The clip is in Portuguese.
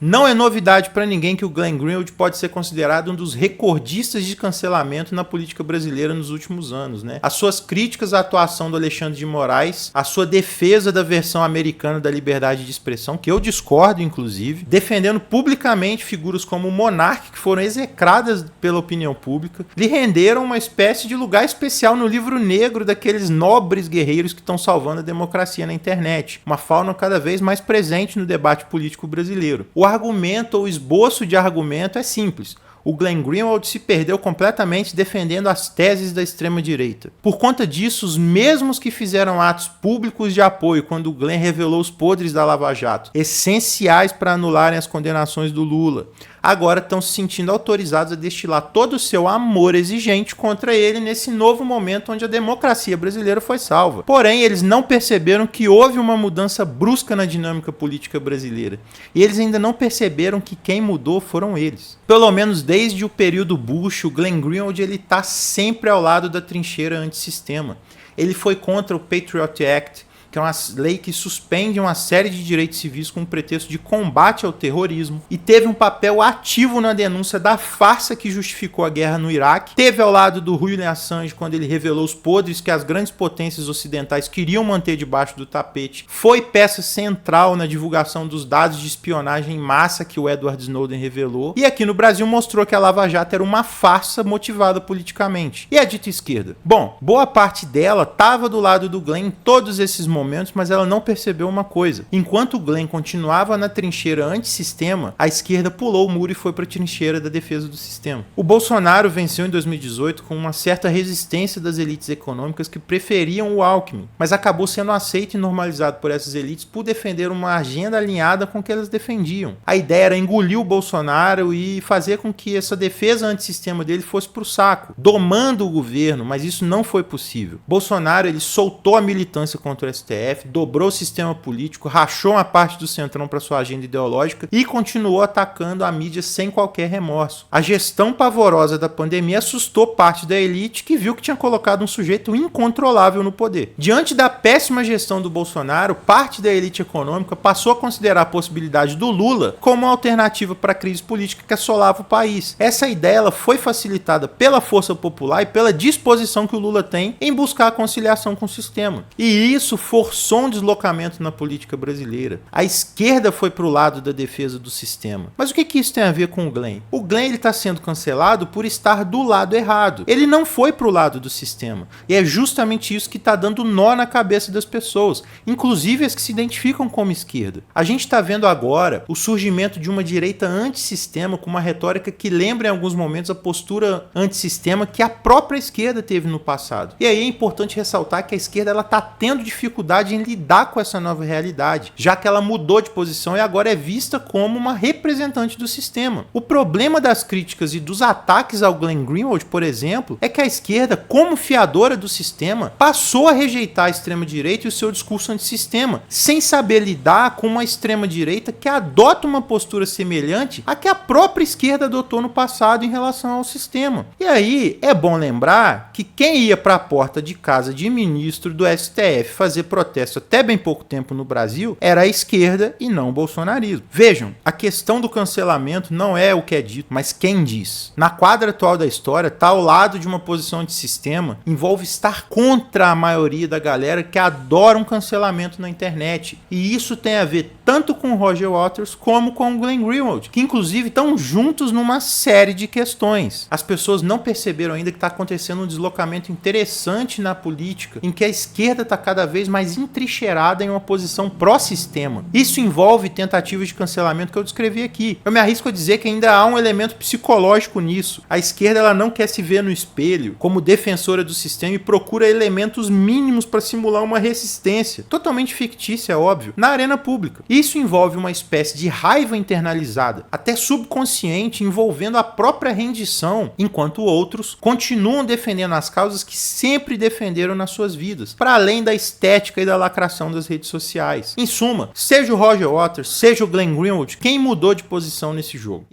Não é novidade para ninguém que o Glenn Greenwald pode ser considerado um dos recordistas de cancelamento na política brasileira nos últimos anos, né? As suas críticas à atuação do Alexandre de Moraes, a sua defesa da versão americana da liberdade de expressão, que eu discordo, inclusive, defendendo publicamente figuras como o Monark, que foram execradas pela opinião pública, lhe renderam uma espécie de lugar especial no livro negro daqueles nobres guerreiros que estão salvando a democracia na internet, uma fauna cada vez mais presente no debate político brasileiro. O argumento ou esboço de argumento é simples. O Glenn Greenwald se perdeu completamente defendendo as teses da extrema-direita. Por conta disso, os mesmos que fizeram atos públicos de apoio quando o Glenn revelou os podres da Lava Jato, essenciais para anularem as condenações do Lula, agora estão se sentindo autorizados a destilar todo o seu amor exigente contra ele nesse novo momento onde a democracia brasileira foi salva. Porém, eles não perceberam que houve uma mudança brusca na dinâmica política brasileira. E eles ainda não perceberam que quem mudou foram eles. Pelo menos desde o período Bush, o Glenn Greenwald está sempre ao lado da trincheira antissistema. Ele foi contra o Patriot Act, que é uma lei que suspende uma série de direitos civis com o pretexto de combate ao terrorismo, e teve um papel ativo na denúncia da farsa que justificou a guerra no Iraque. Teve ao lado do Julian Assange quando ele revelou os podres que as grandes potências ocidentais queriam manter debaixo do tapete. Foi peça central na divulgação dos dados de espionagem em massa que o Edward Snowden revelou. E aqui no Brasil mostrou que a Lava Jato era uma farsa motivada politicamente. E a dita esquerda? Bom, boa parte dela estava do lado do Glenn em todos esses momentos, mas ela não percebeu uma coisa. Enquanto o Glenn continuava na trincheira antissistema, a esquerda pulou o muro e foi para a trincheira da defesa do sistema. O Bolsonaro venceu em 2018 com uma certa resistência das elites econômicas que preferiam o Alckmin, mas acabou sendo aceito e normalizado por essas elites por defender uma agenda alinhada com o que elas defendiam. A ideia era engolir o Bolsonaro e fazer com que essa defesa antissistema dele fosse pro saco, domando o governo, mas isso não foi possível. Bolsonaro, ele soltou a militância contra o STF, dobrou o sistema político, rachou uma parte do Centrão para sua agenda ideológica e continuou atacando a mídia sem qualquer remorso. A gestão pavorosa da pandemia assustou parte da elite que viu que tinha colocado um sujeito incontrolável no poder. Diante da péssima gestão do Bolsonaro, parte da elite econômica passou a considerar a possibilidade do Lula como uma alternativa para a crise política que assolava o país. Essa ideia ela foi facilitada pela força popular e pela disposição que o Lula tem em buscar a conciliação com o sistema. E isso forçou um deslocamento na política brasileira. A esquerda foi para o lado da defesa do sistema. Mas o que isso tem a ver com o Glenn? O Glenn está sendo cancelado por estar do lado errado. Ele não foi para o lado do sistema. E é justamente isso que está dando nó na cabeça das pessoas, inclusive as que se identificam como esquerda. A gente está vendo agora o surgimento de uma direita antissistema com uma retórica que lembra em alguns momentos a postura antissistema que a própria esquerda teve no passado. E aí é importante ressaltar que a esquerda está tendo dificuldade em lidar com essa nova realidade, já que ela mudou de posição e agora é vista como uma representante do sistema. O problema das críticas e dos ataques ao Glenn Greenwald, por exemplo, é que a esquerda, como fiadora do sistema, passou a rejeitar a extrema-direita e o seu discurso antissistema, sem saber lidar com uma extrema-direita que adota uma postura semelhante à que a própria esquerda adotou no passado em relação ao sistema. E aí, é bom lembrar que quem ia para a porta de casa de ministro do STF fazer protesto até bem pouco tempo no Brasil era a esquerda e não o bolsonarismo. Vejam, a questão do cancelamento não é o que é dito, mas quem diz. Na quadra atual da história, estar ao lado de uma posição antissistema envolve estar contra a maioria da galera que adora um cancelamento na internet. E isso tem a ver tanto com o Roger Waters como com o Glenn Greenwald, que inclusive estão juntos numa série de questões. As pessoas não perceberam ainda que está acontecendo um deslocamento interessante na política, em que a esquerda está cada vez mais entrincheirada em uma posição pró-sistema. Isso envolve tentativas de cancelamento que eu descrevi aqui. Eu me arrisco a dizer que ainda há um elemento psicológico nisso. A esquerda ela não quer se ver no espelho como defensora do sistema e procura elementos mínimos para simular uma resistência, totalmente fictícia, é óbvio, na arena pública. Isso envolve uma espécie de raiva internalizada, até subconsciente, envolvendo a própria rendição, enquanto outros continuam defendendo as causas que sempre defenderam nas suas vidas, para além da estética e da lacração das redes sociais. Em suma, seja o Roger Waters, seja o Glenn Greenwald, quem mudou de posição nesse jogo?